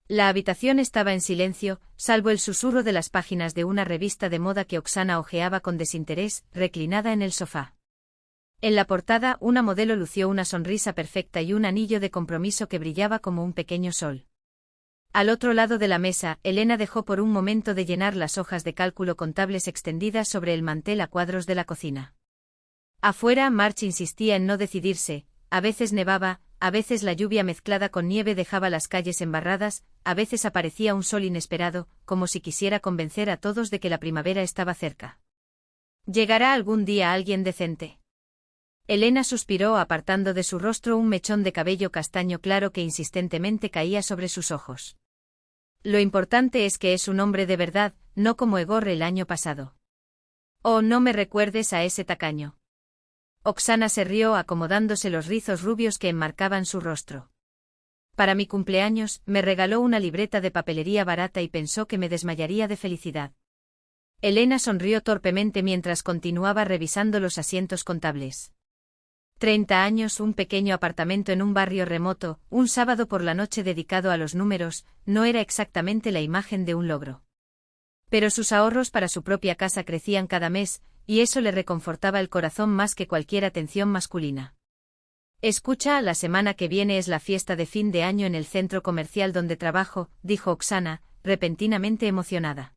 La habitación estaba en silencio, salvo el susurro de las páginas de una revista de moda que Oksana hojeaba con desinterés, reclinada en el sofá. En la portada, una modelo lució una sonrisa perfecta y un anillo de compromiso que brillaba como un pequeño sol. Al otro lado de la mesa, Elena dejó por un momento de llenar las hojas de cálculo contables extendidas sobre el mantel a cuadros de la cocina. Afuera, March insistía en no decidirse, a veces nevaba, a veces la lluvia mezclada con nieve dejaba las calles embarradas, a veces aparecía un sol inesperado, como si quisiera convencer a todos de que la primavera estaba cerca. ¿Llegará algún día alguien decente? Elena suspiró apartando de su rostro un mechón de cabello castaño claro que insistentemente caía sobre sus ojos. Lo importante es que es un hombre de verdad, no como Egor el año pasado. Oh, no me recuerdes a ese tacaño. Oksana se rió acomodándose los rizos rubios que enmarcaban su rostro. Para mi cumpleaños, me regaló una libreta de papelería barata y pensó que me desmayaría de felicidad. Elena sonrió torpemente mientras continuaba revisando los asientos contables. 30 años, un pequeño apartamento en un barrio remoto, un sábado por la noche dedicado a los números, no era exactamente la imagen de un logro. Pero sus ahorros para su propia casa crecían cada mes, y eso le reconfortaba el corazón más que cualquier atención masculina. Escucha, la semana que viene es la fiesta de fin de año en el centro comercial donde trabajo, dijo Oksana, repentinamente emocionada.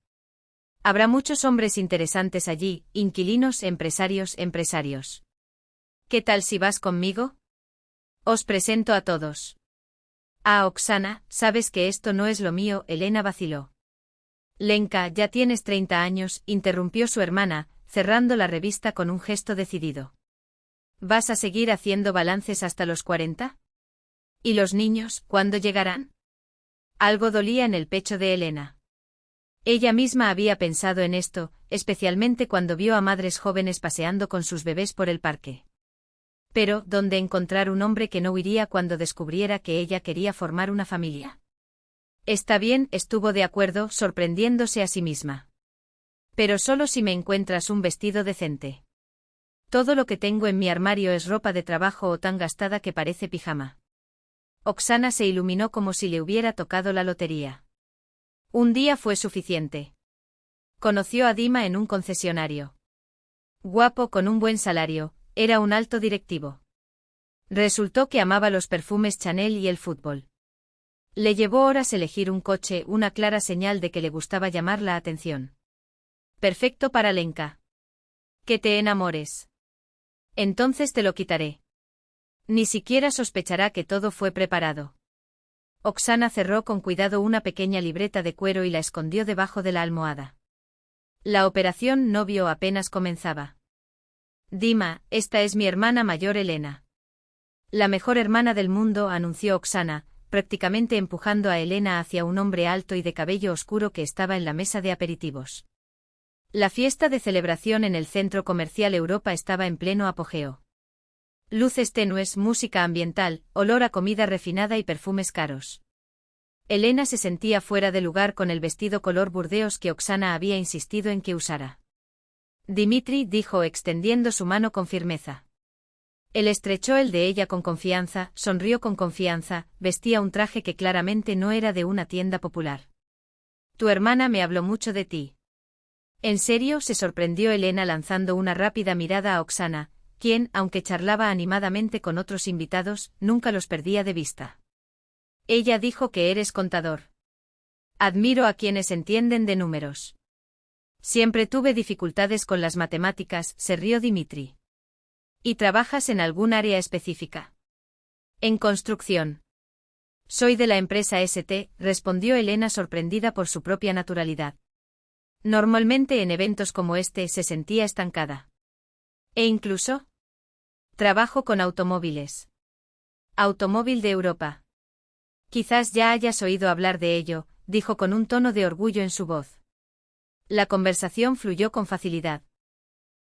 Habrá muchos hombres interesantes allí, inquilinos, empresarios. ¿Qué tal si vas conmigo? Os presento a todos. Ah, Oksana, sabes que esto no es lo mío, Elena vaciló. Lenka, ya tienes 30 años, interrumpió su hermana, cerrando la revista con un gesto decidido. ¿Vas a seguir haciendo balances hasta los 40? ¿Y los niños, cuándo llegarán? Algo dolía en el pecho de Elena. Ella misma había pensado en esto, especialmente cuando vio a madres jóvenes paseando con sus bebés por el parque. Pero, ¿dónde encontrar un hombre que no huiría cuando descubriera que ella quería formar una familia? Está bien, estuvo de acuerdo, sorprendiéndose a sí misma. Pero solo si me encuentras un vestido decente. Todo lo que tengo en mi armario es ropa de trabajo o tan gastada que parece pijama. Oksana se iluminó como si le hubiera tocado la lotería. Un día fue suficiente. Conoció a Dima en un concesionario. Guapo, con un buen salario, era un alto directivo. Resultó que amaba los perfumes Chanel y el fútbol. Le llevó horas elegir un coche, una clara señal de que le gustaba llamar la atención. Perfecto para Lenka. Que te enamores. Entonces te lo quitaré. Ni siquiera sospechará que todo fue preparado. Oksana cerró con cuidado una pequeña libreta de cuero y la escondió debajo de la almohada. La operación novio apenas comenzaba. Dima, esta es mi hermana mayor Elena. La mejor hermana del mundo, anunció Oksana, prácticamente empujando a Elena hacia un hombre alto y de cabello oscuro que estaba en la mesa de aperitivos. La fiesta de celebración en el centro comercial Europa estaba en pleno apogeo. Luces tenues, música ambiental, olor a comida refinada y perfumes caros. Elena se sentía fuera de lugar con el vestido color burdeos que Oksana había insistido en que usara. Dimitri, dijo extendiendo su mano con firmeza. Él estrechó el de ella con confianza, sonrió con confianza, vestía un traje que claramente no era de una tienda popular. Tu hermana me habló mucho de ti. ¿En serio?, se sorprendió Elena lanzando una rápida mirada a Oksana, quien, aunque charlaba animadamente con otros invitados, nunca los perdía de vista. Ella dijo que eres contador. Admiro a quienes entienden de números. Siempre tuve dificultades con las matemáticas, se rió Dimitri. ¿Y trabajas en algún área específica? En construcción. Soy de la empresa ST, respondió Elena sorprendida por su propia naturalidad. Normalmente en eventos como este se sentía estancada. ¿E incluso? Trabajo con automóviles. Automóvil de Europa. Quizás ya hayas oído hablar de ello, dijo con un tono de orgullo en su voz. La conversación fluyó con facilidad.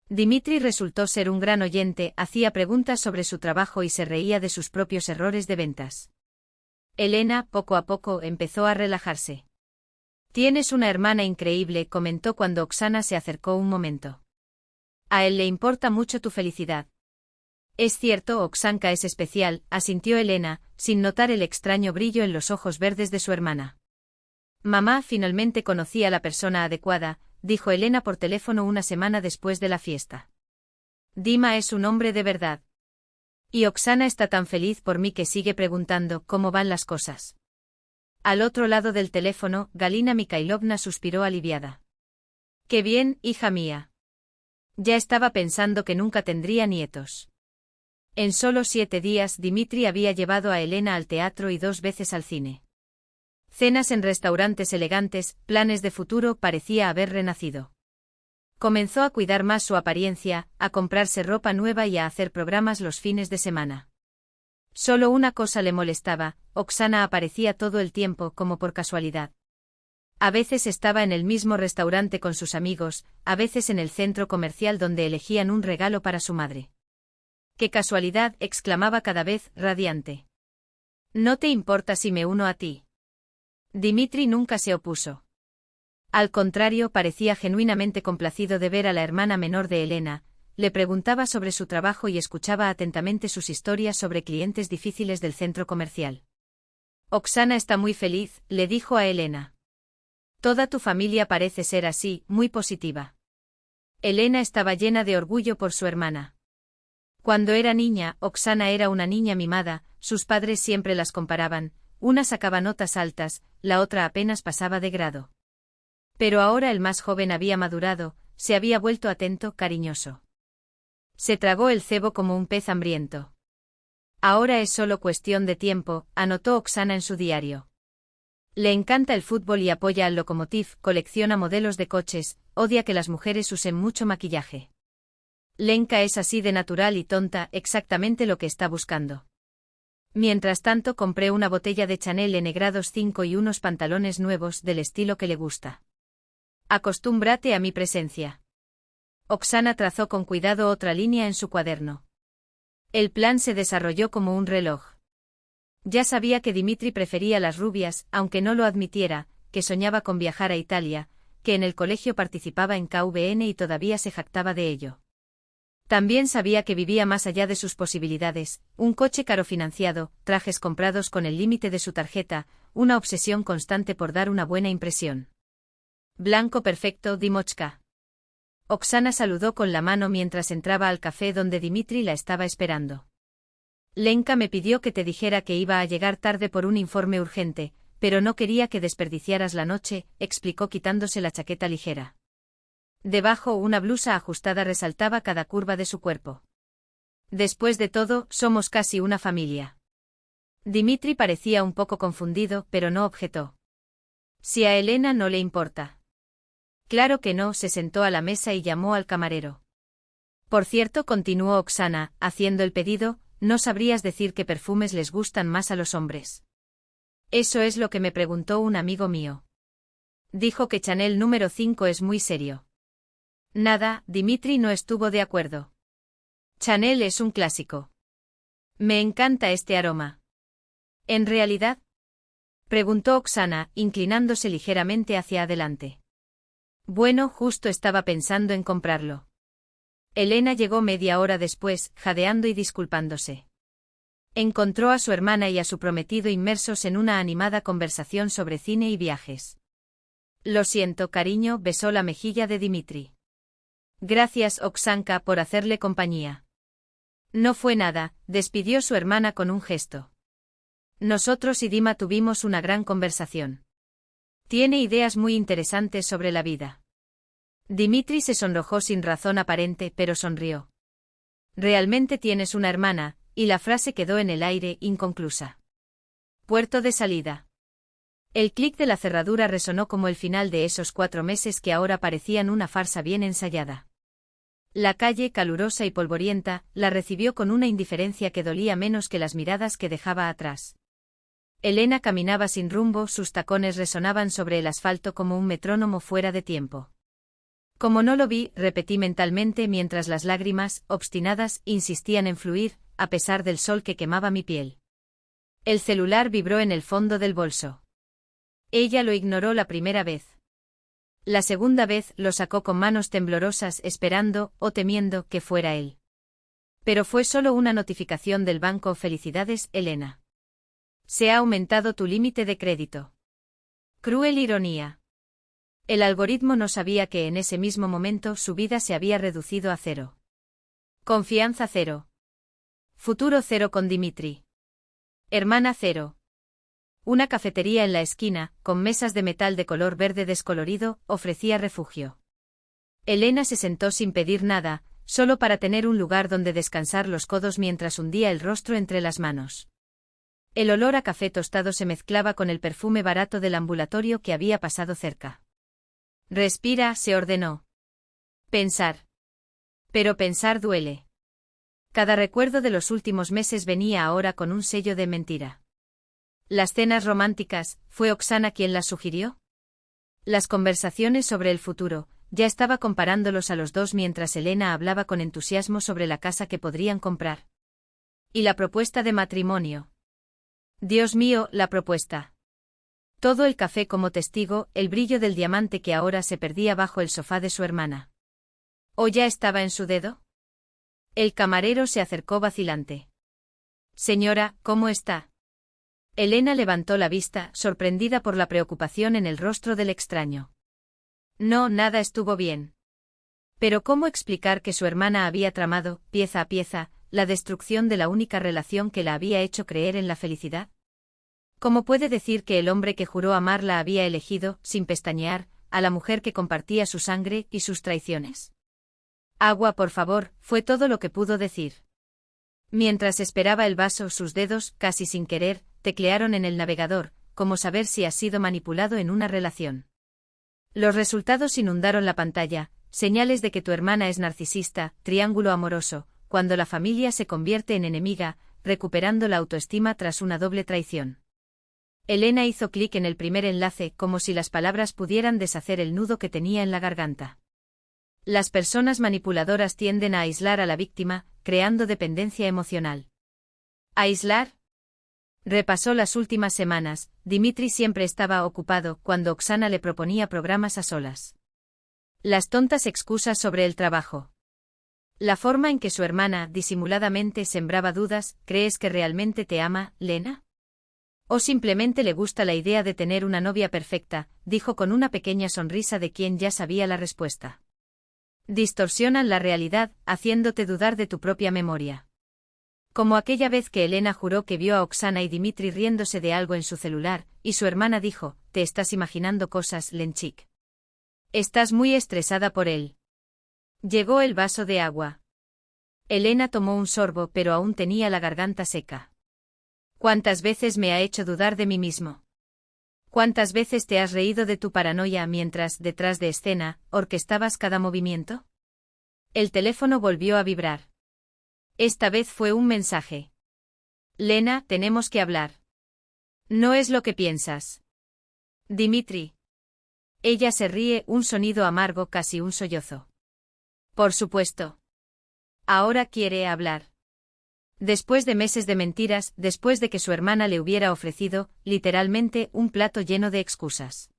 Dimitri resultó ser un gran oyente, hacía preguntas sobre su trabajo y se reía de sus propios errores de ventas. Elena, poco a poco, empezó a relajarse. Tienes una hermana increíble, comentó cuando Oksana se acercó un momento. A él le importa mucho tu felicidad. Es cierto, Oksanka es especial, asintió Elena, sin notar el extraño brillo en los ojos verdes de su hermana. Mamá, finalmente conocí a la persona adecuada, dijo Elena por teléfono una semana después de la fiesta. Dima es un hombre de verdad. Y Oksana está tan feliz por mí que sigue preguntando cómo van las cosas. Al otro lado del teléfono, Galina Mikhailovna suspiró aliviada. Qué bien, hija mía. Ya estaba pensando que nunca tendría nietos. En solo 7 días Dimitri había llevado a Elena al teatro y 2 veces al cine. Cenas en restaurantes elegantes, planes de futuro, parecía haber renacido. Comenzó a cuidar más su apariencia, a comprarse ropa nueva y a hacer programas los fines de semana. Solo una cosa le molestaba: Oksana aparecía todo el tiempo como por casualidad. A veces estaba en el mismo restaurante con sus amigos, a veces en el centro comercial donde elegían un regalo para su madre. ¡Qué casualidad!, exclamaba cada vez, radiante. ¿No te importa si me uno a ti? Dimitri nunca se opuso. Al contrario, parecía genuinamente complacido de ver a la hermana menor de Elena, le preguntaba sobre su trabajo y escuchaba atentamente sus historias sobre clientes difíciles del centro comercial. Oksana está muy feliz, le dijo a Elena. Toda tu familia parece ser así, muy positiva. Elena estaba llena de orgullo por su hermana. Cuando era niña, Oksana era una niña mimada, sus padres siempre las comparaban, una sacaba notas altas, la otra apenas pasaba de grado. Pero ahora el más joven había madurado, se había vuelto atento, cariñoso. Se tragó el cebo como un pez hambriento. Ahora es solo cuestión de tiempo, anotó Oksana en su diario. Le encanta el fútbol y apoya al Lokomotiv, colecciona modelos de coches, odia que las mujeres usen mucho maquillaje. Lenka es así de natural y tonta, exactamente lo que está buscando. Mientras tanto compré una botella de Chanel en grados 5 y unos pantalones nuevos del estilo que le gusta. Acostúmbrate a mi presencia. Oksana trazó con cuidado otra línea en su cuaderno. El plan se desarrolló como un reloj. Ya sabía que Dimitri prefería las rubias, aunque no lo admitiera, que soñaba con viajar a Italia, que en el colegio participaba en KVN y todavía se jactaba de ello. También sabía que vivía más allá de sus posibilidades: un coche caro financiado, trajes comprados con el límite de su tarjeta, una obsesión constante por dar una buena impresión. Blanco perfecto, Dimochka. Oksana saludó con la mano mientras entraba al café donde Dimitri la estaba esperando. Lenka me pidió que te dijera que iba a llegar tarde por un informe urgente, pero no quería que desperdiciaras la noche, explicó quitándose la chaqueta ligera. Debajo una blusa ajustada resaltaba cada curva de su cuerpo. Después de todo, somos casi una familia. Dimitri parecía un poco confundido, pero no objetó. Si a Elena no le importa. Claro que no, se sentó a la mesa y llamó al camarero. Por cierto, continuó Oksana, haciendo el pedido, ¿no sabrías decir qué perfumes les gustan más a los hombres? Eso es lo que me preguntó un amigo mío. Dijo que Chanel número 5 es muy serio. Nada, Dimitri no estuvo de acuerdo. Chanel es un clásico. Me encanta este aroma. ¿En realidad? Preguntó Oksana, inclinándose ligeramente hacia adelante. Bueno, justo estaba pensando en comprarlo. Elena llegó media hora después, jadeando y disculpándose. Encontró a su hermana y a su prometido inmersos en una animada conversación sobre cine y viajes. Lo siento, cariño, besó la mejilla de Dimitri. Gracias, Oksanka, por hacerle compañía. No fue nada, despidió su hermana con un gesto. Nosotros y Dima tuvimos una gran conversación. Tiene ideas muy interesantes sobre la vida. Dimitri se sonrojó sin razón aparente, pero sonrió. Realmente tienes una hermana, y la frase quedó en el aire, inconclusa. Puerto de salida. El clic de la cerradura resonó como el final de esos 4 meses que ahora parecían una farsa bien ensayada. La calle, calurosa y polvorienta, la recibió con una indiferencia que dolía menos que las miradas que dejaba atrás. Elena caminaba sin rumbo, sus tacones resonaban sobre el asfalto como un metrónomo fuera de tiempo. Como no lo vi, repetí mentalmente mientras las lágrimas, obstinadas, insistían en fluir, a pesar del sol que quemaba mi piel. El celular vibró en el fondo del bolso. Ella lo ignoró la primera vez. La segunda vez lo sacó con manos temblorosas, esperando, o temiendo, que fuera él. Pero fue solo una notificación del banco. Felicidades, Elena. Se ha aumentado tu límite de crédito. Cruel ironía. El algoritmo no sabía que en ese mismo momento su vida se había reducido a cero. Confianza cero. Futuro cero con Dimitri. Hermana cero. Una cafetería en la esquina, con mesas de metal de color verde descolorido, ofrecía refugio. Elena se sentó sin pedir nada, solo para tener un lugar donde descansar los codos mientras hundía el rostro entre las manos. El olor a café tostado se mezclaba con el perfume barato del ambulatorio que había pasado cerca. Respira, se ordenó. Pensar. Pero pensar duele. Cada recuerdo de los últimos meses venía ahora con un sello de mentira. Las cenas románticas, ¿fue Oksana quien las sugirió? Las conversaciones sobre el futuro, ya estaba comparándolos a los dos mientras Elena hablaba con entusiasmo sobre la casa que podrían comprar. Y la propuesta de matrimonio. Dios mío, la propuesta. Todo el café como testigo, el brillo del diamante que ahora se perdía bajo el sofá de su hermana. ¿O ya estaba en su dedo? El camarero se acercó vacilante. Señora, ¿cómo está? Elena levantó la vista, sorprendida por la preocupación en el rostro del extraño. No, nada estuvo bien. Pero ¿cómo explicar que su hermana había tramado, pieza a pieza, la destrucción de la única relación que la había hecho creer en la felicidad? ¿Cómo puede decir que el hombre que juró amarla había elegido, sin pestañear, a la mujer que compartía su sangre y sus traiciones? Agua, por favor, fue todo lo que pudo decir. Mientras esperaba el vaso, sus dedos, casi sin querer, teclearon en el navegador, como saber si ha sido manipulado en una relación. Los resultados inundaron la pantalla, señales de que tu hermana es narcisista, triángulo amoroso, cuando la familia se convierte en enemiga, recuperando la autoestima tras una doble traición. Elena hizo clic en el primer enlace como si las palabras pudieran deshacer el nudo que tenía en la garganta. Las personas manipuladoras tienden a aislar a la víctima, creando dependencia emocional. ¿Aislar? Repasó las últimas semanas. Dimitri siempre estaba ocupado cuando Oksana le proponía programas a solas. Las tontas excusas sobre el trabajo. La forma en que su hermana disimuladamente sembraba dudas. ¿Crees que realmente te ama, Lena? ¿O simplemente le gusta la idea de tener una novia perfecta?, dijo con una pequeña sonrisa de quien ya sabía la respuesta. Distorsionan la realidad, haciéndote dudar de tu propia memoria. Como aquella vez que Elena juró que vio a Oksana y Dimitri riéndose de algo en su celular, y su hermana dijo, «Te estás imaginando cosas, Lenchik. Estás muy estresada por él». Llegó el vaso de agua. Elena tomó un sorbo pero aún tenía la garganta seca. ¿Cuántas veces me ha hecho dudar de mí mismo? ¿Cuántas veces te has reído de tu paranoia mientras, detrás de escena, orquestabas cada movimiento? El teléfono volvió a vibrar. Esta vez fue un mensaje. Lena, tenemos que hablar. No es lo que piensas. Dimitri. Ella se ríe, un sonido amargo, casi un sollozo. Por supuesto. Ahora quiere hablar. Después de meses de mentiras, después de que su hermana le hubiera ofrecido, literalmente, un plato lleno de excusas.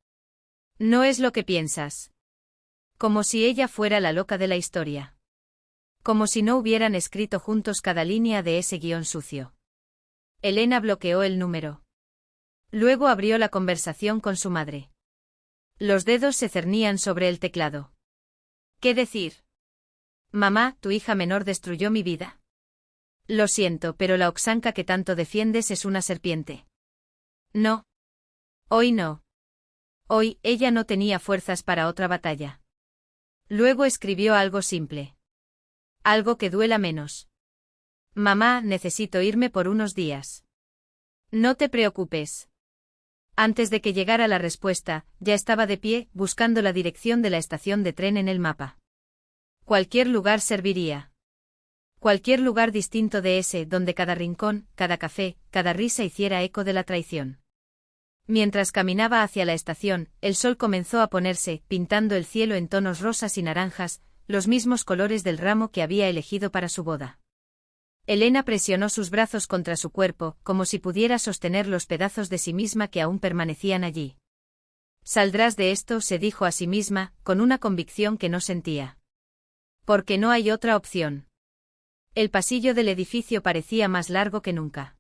No es lo que piensas. Como si ella fuera la loca de la historia. Como si no hubieran escrito juntos cada línea de ese guión sucio. Elena bloqueó el número. Luego abrió la conversación con su madre. Los dedos se cernían sobre el teclado. ¿Qué decir? Mamá, tu hija menor destruyó mi vida. Lo siento, pero la Oksanka que tanto defiendes es una serpiente. No. Hoy no. Hoy, ella no tenía fuerzas para otra batalla. Luego escribió algo simple. Algo que duela menos. Mamá, necesito irme por unos días. No te preocupes. Antes de que llegara la respuesta, ya estaba de pie, buscando la dirección de la estación de tren en el mapa. Cualquier lugar serviría. Cualquier lugar distinto de ese donde cada rincón, cada café, cada risa hiciera eco de la traición. Mientras caminaba hacia la estación, el sol comenzó a ponerse, pintando el cielo en tonos rosas y naranjas, los mismos colores del ramo que había elegido para su boda. Elena presionó sus brazos contra su cuerpo, como si pudiera sostener los pedazos de sí misma que aún permanecían allí. Saldrás de esto, se dijo a sí misma, con una convicción que no sentía. Porque no hay otra opción. El pasillo del edificio parecía más largo que nunca.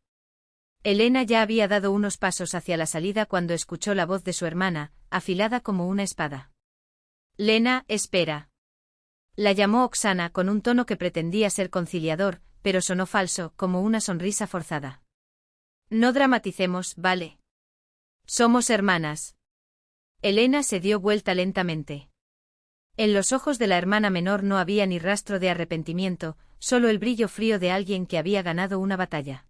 Elena ya había dado unos pasos hacia la salida cuando escuchó la voz de su hermana, afilada como una espada. Lena, espera. La llamó Oksana con un tono que pretendía ser conciliador, pero sonó falso, como una sonrisa forzada. No dramaticemos, ¿vale? Somos hermanas. Elena se dio vuelta lentamente. En los ojos de la hermana menor no había ni rastro de arrepentimiento, solo el brillo frío de alguien que había ganado una batalla.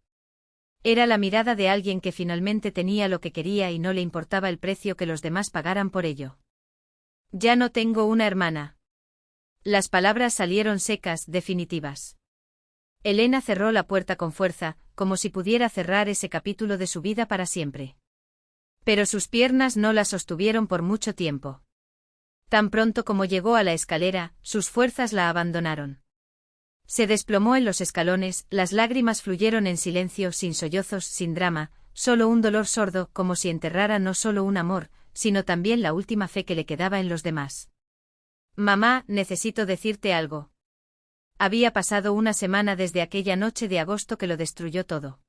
Era la mirada de alguien que finalmente tenía lo que quería y no le importaba el precio que los demás pagaran por ello. Ya no tengo una hermana. Las palabras salieron secas, definitivas. Elena cerró la puerta con fuerza, como si pudiera cerrar ese capítulo de su vida para siempre. Pero sus piernas no la sostuvieron por mucho tiempo. Tan pronto como llegó a la escalera, sus fuerzas la abandonaron. Se desplomó en los escalones, las lágrimas fluyeron en silencio, sin sollozos, sin drama, solo un dolor sordo, como si enterrara no solo un amor, sino también la última fe que le quedaba en los demás. Mamá, necesito decirte algo. Había pasado una semana desde aquella noche de agosto que lo destruyó todo.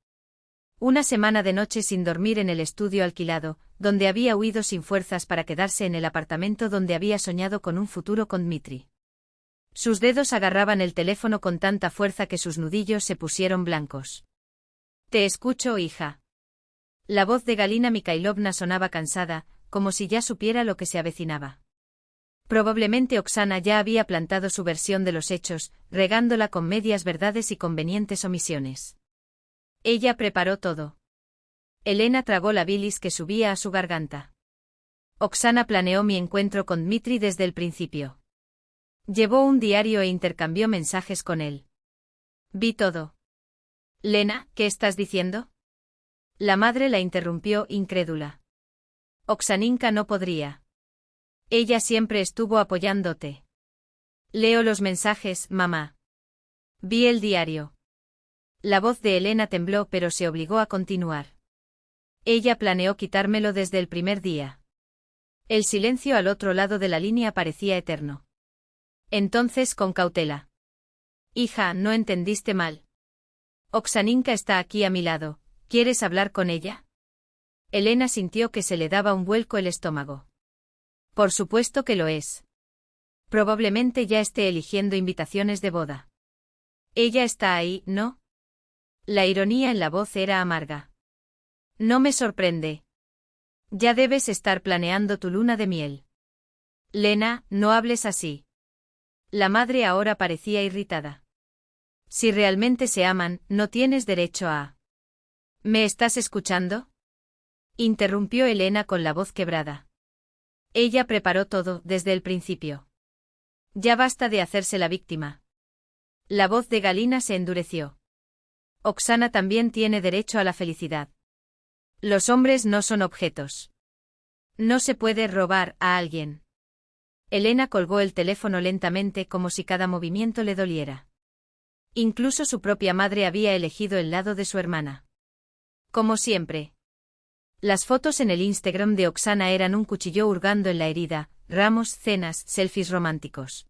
Una semana de noche sin dormir en el estudio alquilado, donde había huido sin fuerzas para quedarse en el apartamento donde había soñado con un futuro con Dmitri. Sus dedos agarraban el teléfono con tanta fuerza que sus nudillos se pusieron blancos. Te escucho, hija. La voz de Galina Mikhailovna sonaba cansada, como si ya supiera lo que se avecinaba. Probablemente Oksana ya había plantado su versión de los hechos, regándola con medias verdades y convenientes omisiones. Ella preparó todo. Elena tragó la bilis que subía a su garganta. Oksana planeó mi encuentro con Dmitri desde el principio. Llevó un diario e intercambió mensajes con él. Vi todo. Lena, ¿qué estás diciendo? La madre la interrumpió, incrédula. Oksaninka no podría. Ella siempre estuvo apoyándote. Leo los mensajes, mamá. Vi el diario. La voz de Elena tembló, pero se obligó a continuar. Ella planeó quitármelo desde el primer día. El silencio al otro lado de la línea parecía eterno. Entonces, con cautela. Hija, no entendiste mal. Oksaninka está aquí a mi lado, ¿quieres hablar con ella? Elena sintió que se le daba un vuelco el estómago. Por supuesto que lo es. Probablemente ya esté eligiendo invitaciones de boda. Ella está ahí, ¿no? La ironía en la voz era amarga. No me sorprende. Ya debes estar planeando tu luna de miel. Lena, no hables así. La madre ahora parecía irritada. Si realmente se aman, no tienes derecho a... ¿Me estás escuchando? Interrumpió Elena con la voz quebrada. Ella preparó todo, desde el principio. Ya basta de hacerse la víctima. La voz de Galina se endureció. Oksana también tiene derecho a la felicidad. Los hombres no son objetos. No se puede robar a alguien. Elena colgó el teléfono lentamente como si cada movimiento le doliera. Incluso su propia madre había elegido el lado de su hermana. Como siempre. Las fotos en el Instagram de Oksana eran un cuchillo hurgando en la herida, ramos, cenas, selfies románticos.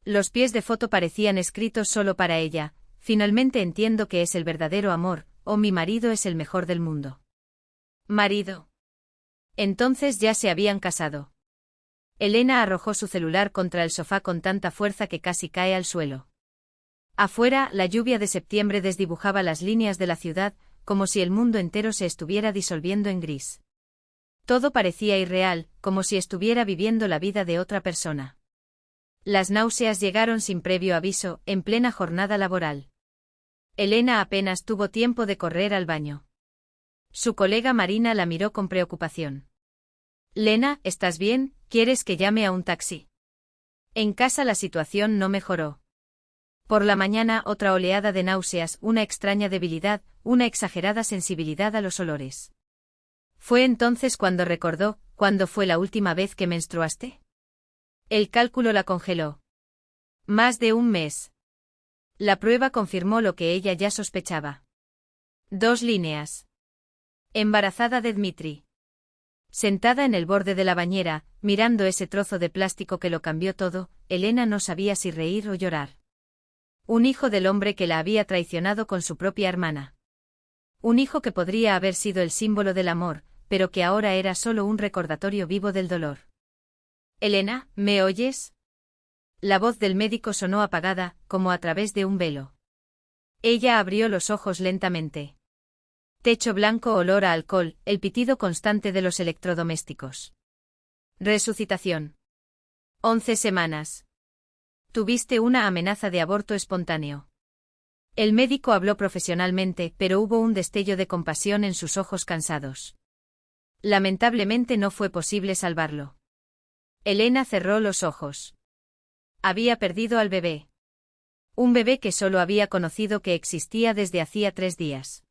Los pies de foto parecían escritos solo para ella: finalmente entiendo que es el verdadero amor, o mi marido es el mejor del mundo. ¿Marido? Entonces ya se habían casado. Elena arrojó su celular contra el sofá con tanta fuerza que casi cae al suelo. Afuera, la lluvia de septiembre desdibujaba las líneas de la ciudad, como si el mundo entero se estuviera disolviendo en gris. Todo parecía irreal, como si estuviera viviendo la vida de otra persona. Las náuseas llegaron sin previo aviso, en plena jornada laboral. Elena apenas tuvo tiempo de correr al baño. Su colega Marina la miró con preocupación. Lena, ¿estás bien? ¿Quieres que llame a un taxi? En casa la situación no mejoró. Por la mañana otra oleada de náuseas, una extraña debilidad, una exagerada sensibilidad a los olores. Fue entonces cuando recordó, ¿cuándo fue la última vez que menstruaste? El cálculo la congeló. Más de un mes. La prueba confirmó lo que ella ya sospechaba. 2 líneas. Embarazada de Dmitri. Sentada en el borde de la bañera, mirando ese trozo de plástico que lo cambió todo, Elena no sabía si reír o llorar. Un hijo del hombre que la había traicionado con su propia hermana. Un hijo que podría haber sido el símbolo del amor, pero que ahora era solo un recordatorio vivo del dolor. Elena, ¿me oyes? La voz del médico sonó apagada, como a través de un velo. Ella abrió los ojos lentamente. Techo blanco, olor a alcohol, el pitido constante de los electrodomésticos. Resucitación. 11 semanas. Tuviste una amenaza de aborto espontáneo. El médico habló profesionalmente, pero hubo un destello de compasión en sus ojos cansados. Lamentablemente no fue posible salvarlo. Elena cerró los ojos. Había perdido al bebé. Un bebé que solo había conocido que existía desde hacía 3 días.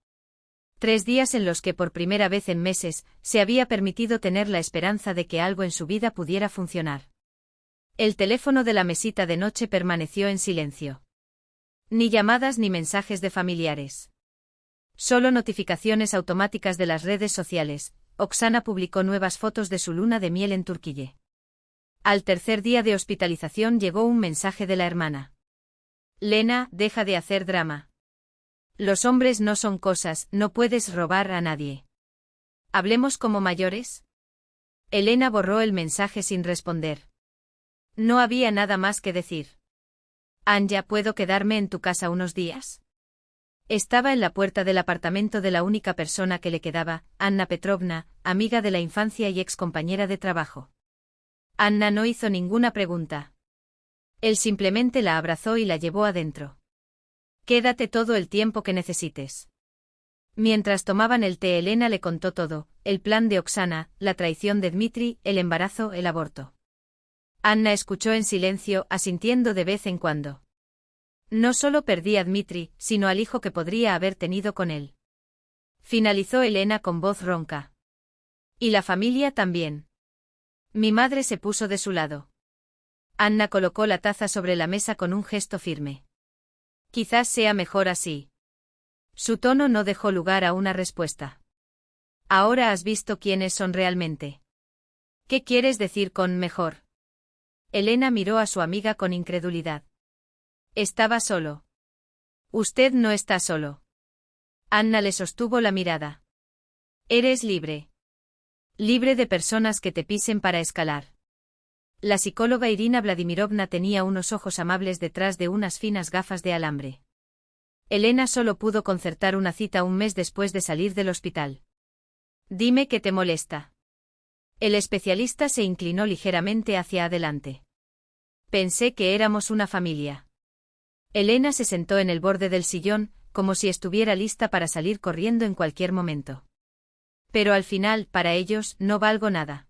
3 días en los que por primera vez en meses se había permitido tener la esperanza de que algo en su vida pudiera funcionar. El teléfono de la mesita de noche permaneció en silencio. Ni llamadas ni mensajes de familiares. Solo notificaciones automáticas de las redes sociales. Oksana publicó nuevas fotos de su luna de miel en Turquía. Al tercer día de hospitalización llegó un mensaje de la hermana. Lena, deja de hacer drama. Los hombres no son cosas, no puedes robar a nadie. ¿Hablemos como mayores? Elena borró el mensaje sin responder. No había nada más que decir. Anja, ¿puedo quedarme en tu casa unos días? Estaba en la puerta del apartamento de la única persona que le quedaba, Anna Petrovna, amiga de la infancia y ex compañera de trabajo. Anna no hizo ninguna pregunta. Él simplemente la abrazó y la llevó adentro. Quédate todo el tiempo que necesites. Mientras tomaban el té, Elena le contó todo, el plan de Oksana, la traición de Dmitri, el embarazo, el aborto. Anna escuchó en silencio, asintiendo de vez en cuando. No solo perdí a Dmitri, sino al hijo que podría haber tenido con él. Finalizó Elena con voz ronca. Y la familia también. Mi madre se puso de su lado. Anna colocó la taza sobre la mesa con un gesto firme. Quizás sea mejor así. Su tono no dejó lugar a una respuesta. Ahora has visto quiénes son realmente. ¿Qué quieres decir con mejor? Elena miró a su amiga con incredulidad. Estaba solo. Usted no está solo. Anna le sostuvo la mirada. Eres libre. Libre de personas que te pisen para escalar. La psicóloga Irina Vladimirovna tenía unos ojos amables detrás de unas finas gafas de alambre. Elena solo pudo concertar una cita un mes después de salir del hospital. Dime qué te molesta. El especialista se inclinó ligeramente hacia adelante. Pensé que éramos una familia. Elena se sentó en el borde del sillón, como si estuviera lista para salir corriendo en cualquier momento. Pero al final, para ellos, no valgo nada.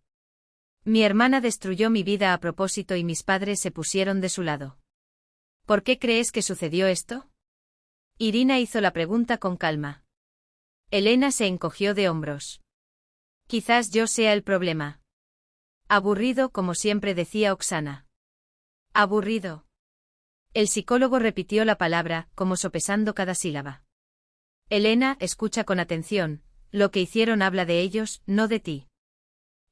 Mi hermana destruyó mi vida a propósito y mis padres se pusieron de su lado. ¿Por qué crees que sucedió esto? Irina hizo la pregunta con calma. Elena se encogió de hombros. Quizás yo sea el problema. Aburrido, como siempre decía Oksana. Aburrido. El psicólogo repitió la palabra, como sopesando cada sílaba. Elena, escucha con atención, lo que hicieron habla de ellos, no de ti.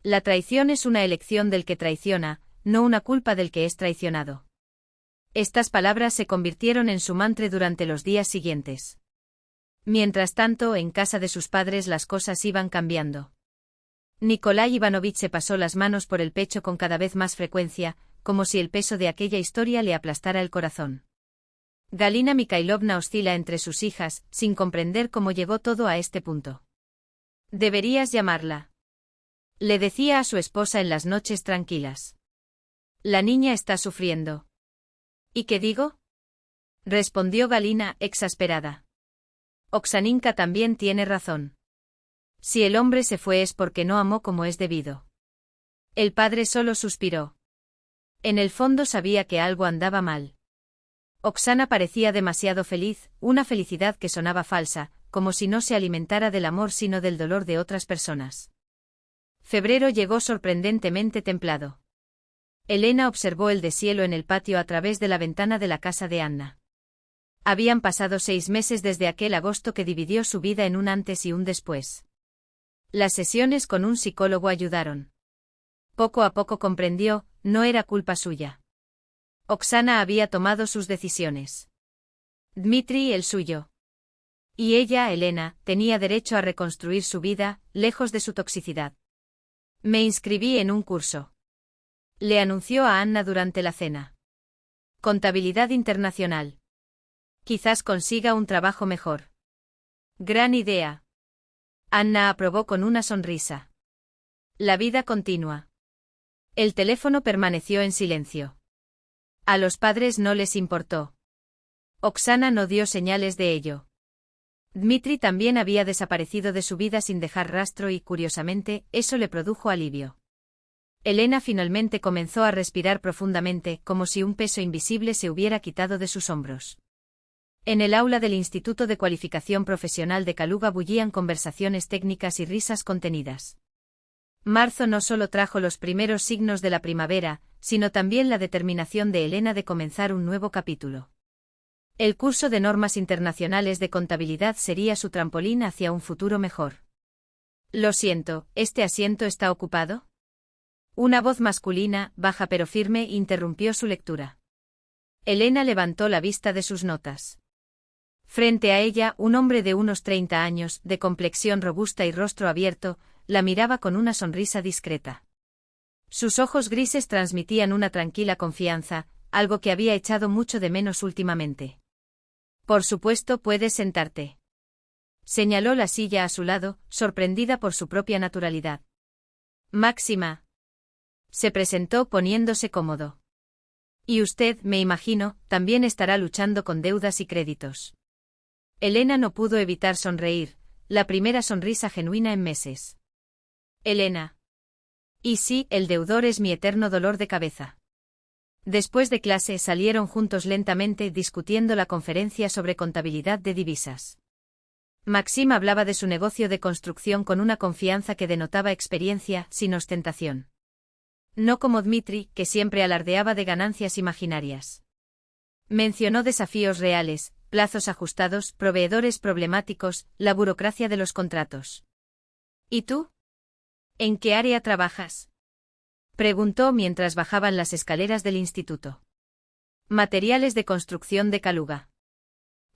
La traición es una elección del que traiciona, no una culpa del que es traicionado. Estas palabras se convirtieron en su mantra durante los días siguientes. Mientras tanto, en casa de sus padres las cosas iban cambiando. Nikolai Ivanovich se pasó las manos por el pecho con cada vez más frecuencia, como si el peso de aquella historia le aplastara el corazón. Galina Mikhailovna oscila entre sus hijas, sin comprender cómo llegó todo a este punto. Deberías llamarla. Le decía a su esposa en las noches tranquilas. La niña está sufriendo. ¿Y qué digo? Respondió Galina, exasperada. Oksaninka también tiene razón. Si el hombre se fue es porque no amó como es debido. El padre solo suspiró. En el fondo sabía que algo andaba mal. Oksana parecía demasiado feliz, una felicidad que sonaba falsa, como si no se alimentara del amor sino del dolor de otras personas. Febrero llegó sorprendentemente templado. Elena observó el deshielo en el patio a través de la ventana de la casa de Anna. Habían pasado 6 meses desde aquel agosto que dividió su vida en un antes y un después. Las sesiones con un psicólogo ayudaron. Poco a poco comprendió, no era culpa suya. Oksana había tomado sus decisiones. Dmitri el suyo. Y ella, Elena, tenía derecho a reconstruir su vida, lejos de su toxicidad. Me inscribí en un curso. Le anunció a Anna durante la cena. Contabilidad internacional. Quizás consiga un trabajo mejor. Gran idea. Anna aprobó con una sonrisa. La vida continua. El teléfono permaneció en silencio. A los padres no les importó. Oksana no dio señales de ello. Dmitri también había desaparecido de su vida sin dejar rastro y, curiosamente, eso le produjo alivio. Elena finalmente comenzó a respirar profundamente, como si un peso invisible se hubiera quitado de sus hombros. En el aula del Instituto de Cualificación Profesional de Kaluga bullían conversaciones técnicas y risas contenidas. Marzo no solo trajo los primeros signos de la primavera, sino también la determinación de Elena de comenzar un nuevo capítulo. El curso de normas internacionales de contabilidad sería su trampolín hacia un futuro mejor. Lo siento, ¿este asiento está ocupado? Una voz masculina, baja pero firme, interrumpió su lectura. Elena levantó la vista de sus notas. Frente a ella, un hombre de unos 30 años, de complexión robusta y rostro abierto, la miraba con una sonrisa discreta. Sus ojos grises transmitían una tranquila confianza, algo que había echado mucho de menos últimamente. Por supuesto, puedes sentarte. Señaló la silla a su lado, sorprendida por su propia naturalidad. Máxima. Se presentó poniéndose cómodo. Y usted, me imagino, también estará luchando con deudas y créditos. Elena no pudo evitar sonreír, la primera sonrisa genuina en meses. Elena. Y sí, el deudor es mi eterno dolor de cabeza. Después de clase salieron juntos lentamente discutiendo la conferencia sobre contabilidad de divisas. Maxim hablaba de su negocio de construcción con una confianza que denotaba experiencia, sin ostentación. No como Dmitri, que siempre alardeaba de ganancias imaginarias. Mencionó desafíos reales, plazos ajustados, proveedores problemáticos, la burocracia de los contratos. ¿Y tú? ¿En qué área trabajas? Preguntó mientras bajaban las escaleras del instituto. Materiales de construcción de Kaluga.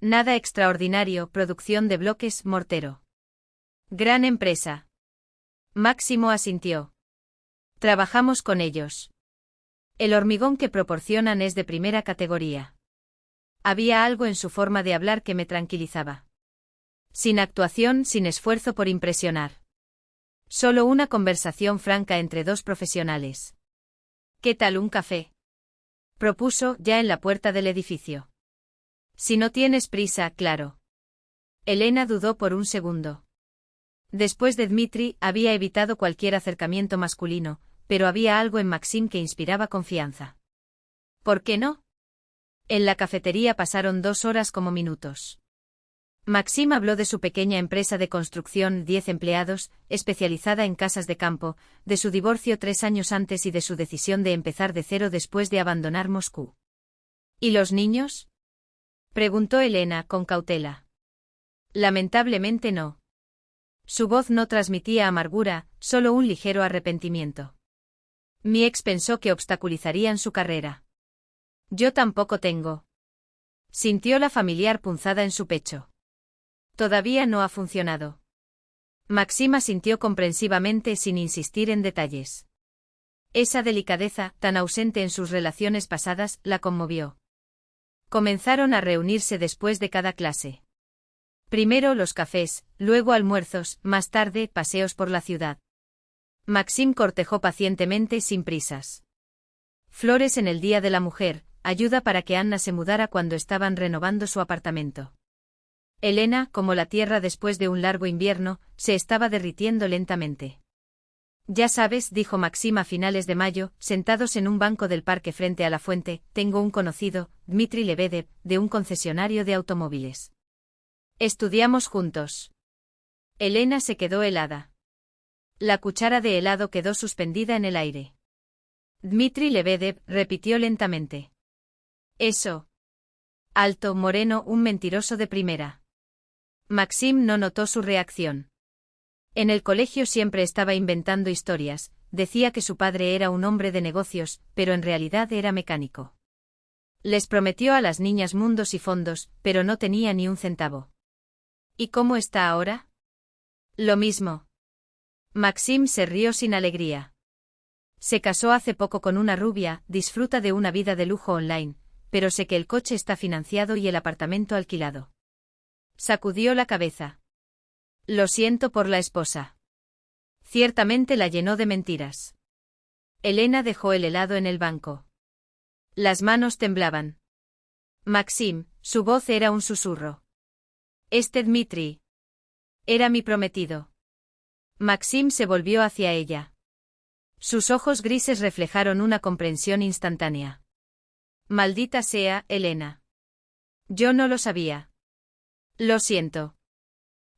Nada extraordinario, producción de bloques, mortero. Gran empresa. Máximo asintió. Trabajamos con ellos. El hormigón que proporcionan es de primera categoría. Había algo en su forma de hablar que me tranquilizaba. Sin actuación, sin esfuerzo por impresionar. Solo una conversación franca entre dos profesionales. ¿Qué tal un café? Propuso, ya en la puerta del edificio. Si no tienes prisa, claro. Elena dudó por un segundo. Después de Dmitri, había evitado cualquier acercamiento masculino, pero había algo en Maxim que inspiraba confianza. ¿Por qué no? En la cafetería pasaron 2 horas como minutos. Maxim habló de su pequeña empresa de construcción, 10 empleados, especializada en casas de campo, de su divorcio 3 años antes y de su decisión de empezar de cero después de abandonar Moscú. ¿Y los niños? Preguntó Elena con cautela. Lamentablemente no. Su voz no transmitía amargura, solo un ligero arrepentimiento. Mi ex pensó que obstaculizarían su carrera. Yo tampoco tengo. Sintió la familiar punzada en su pecho. Todavía no ha funcionado. Maxima sintió comprensivamente sin insistir en detalles. Esa delicadeza, tan ausente en sus relaciones pasadas, la conmovió. Comenzaron a reunirse después de cada clase. Primero los cafés, luego almuerzos, más tarde paseos por la ciudad. Maxim cortejó pacientemente sin prisas. Flores en el Día de la Mujer, ayuda para que Anna se mudara cuando estaban renovando su apartamento. Elena, como la tierra después de un largo invierno, se estaba derritiendo lentamente. Ya sabes, dijo Maxim a finales de mayo, sentados en un banco del parque frente a la fuente, tengo un conocido, Dmitri Lebedev, de un concesionario de automóviles. Estudiamos juntos. Elena se quedó helada. La cuchara de helado quedó suspendida en el aire. Dmitri Lebedev, repitió lentamente. Eso. Alto, moreno, un mentiroso de primera. Maxim no notó su reacción. En el colegio siempre estaba inventando historias, decía que su padre era un hombre de negocios, pero en realidad era mecánico. Les prometió a las niñas mundos y fondos, pero no tenía ni un centavo. ¿Y cómo está ahora? Lo mismo. Maxim se rió sin alegría. Se casó hace poco con una rubia, disfruta de una vida de lujo online, pero sé que el coche está financiado y el apartamento alquilado. Sacudió la cabeza. Lo siento por la esposa. Ciertamente la llenó de mentiras. Elena dejó el helado en el banco. Las manos temblaban. Maxim, su voz era un susurro. Dmitri. Era mi prometido. Maxim se volvió hacia ella. Sus ojos grises reflejaron una comprensión instantánea. Maldita sea, Elena. Yo no lo sabía. Lo siento.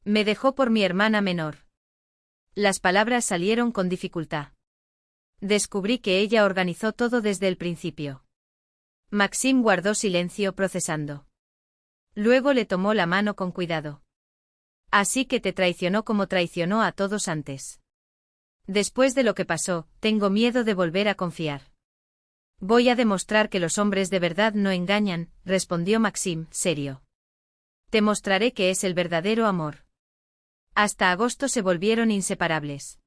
Me dejó por mi hermana menor. Las palabras salieron con dificultad. Descubrí que ella organizó todo desde el principio. Maxim guardó silencio procesando. Luego le tomó la mano con cuidado. Así que te traicionó como traicionó a todos antes. Después de lo que pasó, tengo miedo de volver a confiar. Voy a demostrar que los hombres de verdad no engañan, respondió Maxim, serio. Te mostraré que es el verdadero amor. Hasta agosto se volvieron inseparables.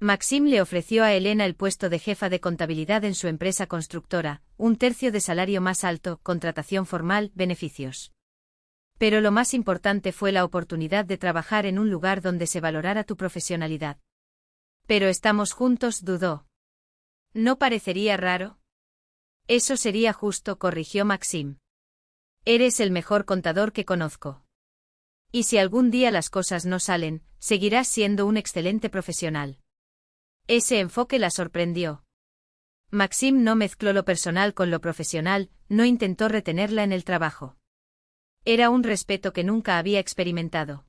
Maxim le ofreció a Elena el puesto de jefa de contabilidad en su empresa constructora, un tercio de salario más alto, contratación formal, beneficios. Pero lo más importante fue la oportunidad de trabajar en un lugar donde se valorara tu profesionalidad. Pero estamos juntos, dudó. ¿No parecería raro? Eso sería justo, corrigió Maxim. Eres el mejor contador que conozco. Y si algún día las cosas no salen, seguirás siendo un excelente profesional. Ese enfoque la sorprendió. Maxim no mezcló lo personal con lo profesional, no intentó retenerla en el trabajo. Era un respeto que nunca había experimentado.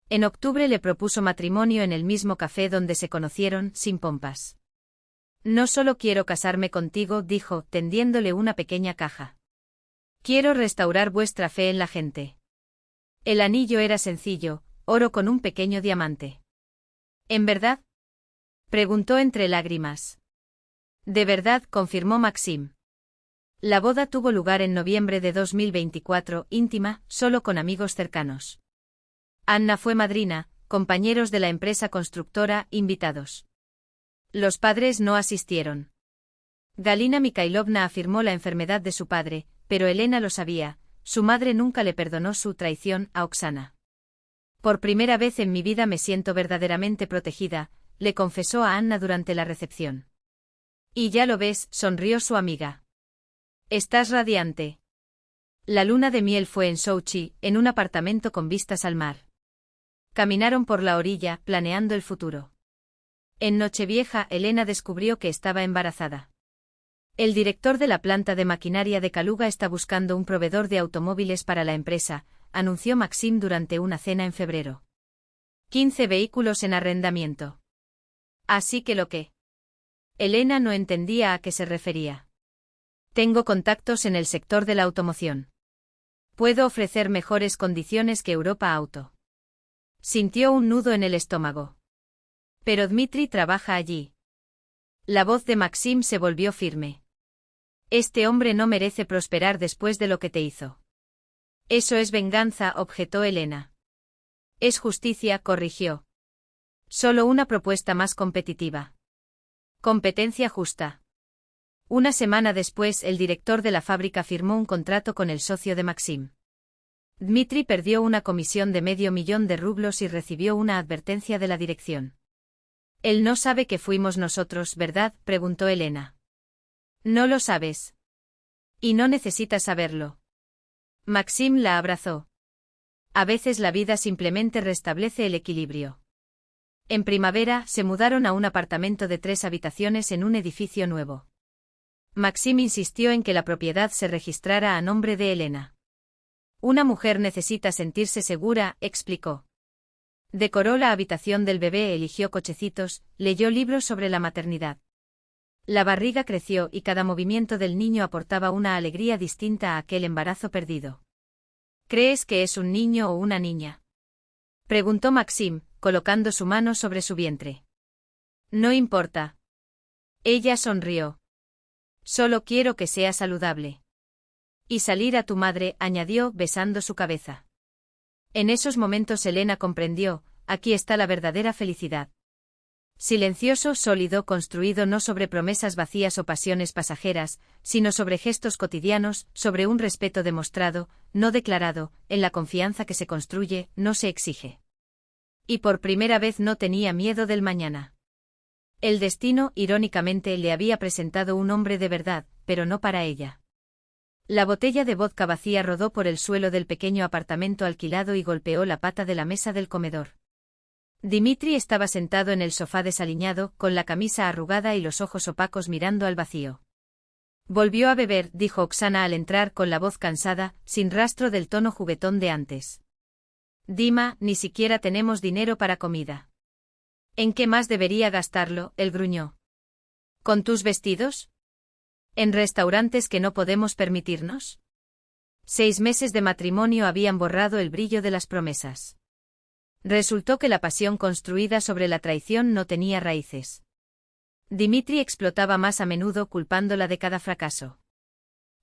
En octubre le propuso matrimonio en el mismo café donde se conocieron, sin pompas. No solo quiero casarme contigo, dijo, tendiéndole una pequeña caja. Quiero restaurar vuestra fe en la gente. El anillo era sencillo, oro con un pequeño diamante. ¿En verdad? Preguntó entre lágrimas. De verdad, confirmó Maxim. La boda tuvo lugar en noviembre de 2024, íntima, solo con amigos cercanos. Anna fue madrina, compañeros de la empresa constructora, invitados. Los padres no asistieron. Galina Mikhailovna afirmó la enfermedad de su padre, pero Elena lo sabía, su madre nunca le perdonó su traición a Oksana. Por primera vez en mi vida me siento verdaderamente protegida, le confesó a Anna durante la recepción. Y ya lo ves, sonrió su amiga. Estás radiante. La luna de miel fue en Sochi, en un apartamento con vistas al mar. Caminaron por la orilla, planeando el futuro. En Nochevieja, Elena descubrió que estaba embarazada. El director de la planta de maquinaria de Kaluga está buscando un proveedor de automóviles para la empresa, anunció Maxim durante una cena en febrero. 15 vehículos en arrendamiento. Así que lo que. Elena no entendía a qué se refería. Tengo contactos en el sector de la automoción. Puedo ofrecer mejores condiciones que Europa Auto. Sintió un nudo en el estómago. Pero Dmitri trabaja allí. La voz de Maxim se volvió firme. Este hombre no merece prosperar después de lo que te hizo. Eso es venganza, objetó Elena. Es justicia, corrigió. Solo una propuesta más competitiva. Competencia justa. Una semana después, el director de la fábrica firmó un contrato con el socio de Maxim. Dmitri perdió una comisión de $500,000 y recibió una advertencia de la dirección. Él no sabe que fuimos nosotros, ¿verdad?, preguntó Elena. No lo sabes. Y no necesitas saberlo. Maxim la abrazó. A veces la vida simplemente restablece el equilibrio. En primavera, se mudaron a un apartamento de 3 habitaciones en un edificio nuevo. Maxim insistió en que la propiedad se registrara a nombre de Elena. Una mujer necesita sentirse segura, explicó. Decoró la habitación del bebé, eligió cochecitos, leyó libros sobre la maternidad. La barriga creció y cada movimiento del niño aportaba una alegría distinta a aquel embarazo perdido. ¿Crees que es un niño o una niña?, preguntó Maxim, colocando su mano sobre su vientre. No importa. Ella sonrió. Solo quiero que sea saludable. Y salir a tu madre, añadió, besando su cabeza. En esos momentos Elena comprendió, aquí está la verdadera felicidad. Silencioso, sólido, construido no sobre promesas vacías o pasiones pasajeras, sino sobre gestos cotidianos, sobre un respeto demostrado, no declarado, en la confianza que se construye, no se exige. Y por primera vez no tenía miedo del mañana. El destino, irónicamente, le había presentado un hombre de verdad, pero no para ella. La botella de vodka vacía rodó por el suelo del pequeño apartamento alquilado y golpeó la pata de la mesa del comedor. Dimitri estaba sentado en el sofá desaliñado, con la camisa arrugada y los ojos opacos mirando al vacío. Volvió a beber, dijo Oksana al entrar con la voz cansada, sin rastro del tono juguetón de antes. Dima, ni siquiera tenemos dinero para comida. ¿En qué más debería gastarlo? Él gruñó. ¿Con tus vestidos? ¿En restaurantes que no podemos permitirnos? 6 meses de matrimonio habían borrado el brillo de las promesas. Resultó que la pasión construida sobre la traición no tenía raíces. Dimitri explotaba más a menudo culpándola de cada fracaso.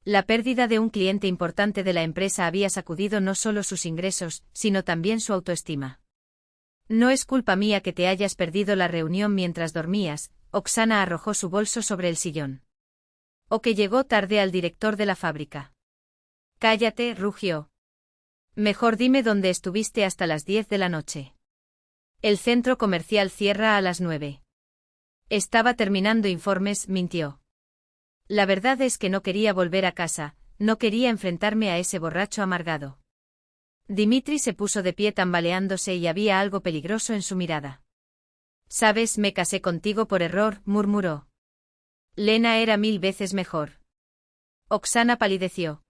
La pérdida de un cliente importante de la empresa había sacudido no solo sus ingresos, sino también su autoestima. No es culpa mía que te hayas perdido la reunión mientras dormías, Oksana arrojó su bolso sobre el sillón. O que llegó tarde al director de la fábrica. Cállate, rugió. Mejor dime dónde estuviste hasta las 10 de la noche. El centro comercial cierra a las 9. Estaba terminando informes, mintió. La verdad es que no quería volver a casa, no quería enfrentarme a ese borracho amargado. Dimitri se puso de pie tambaleándose y había algo peligroso en su mirada. Sabes, me casé contigo por error, murmuró. Lena era 1000 veces mejor. Oksana palideció.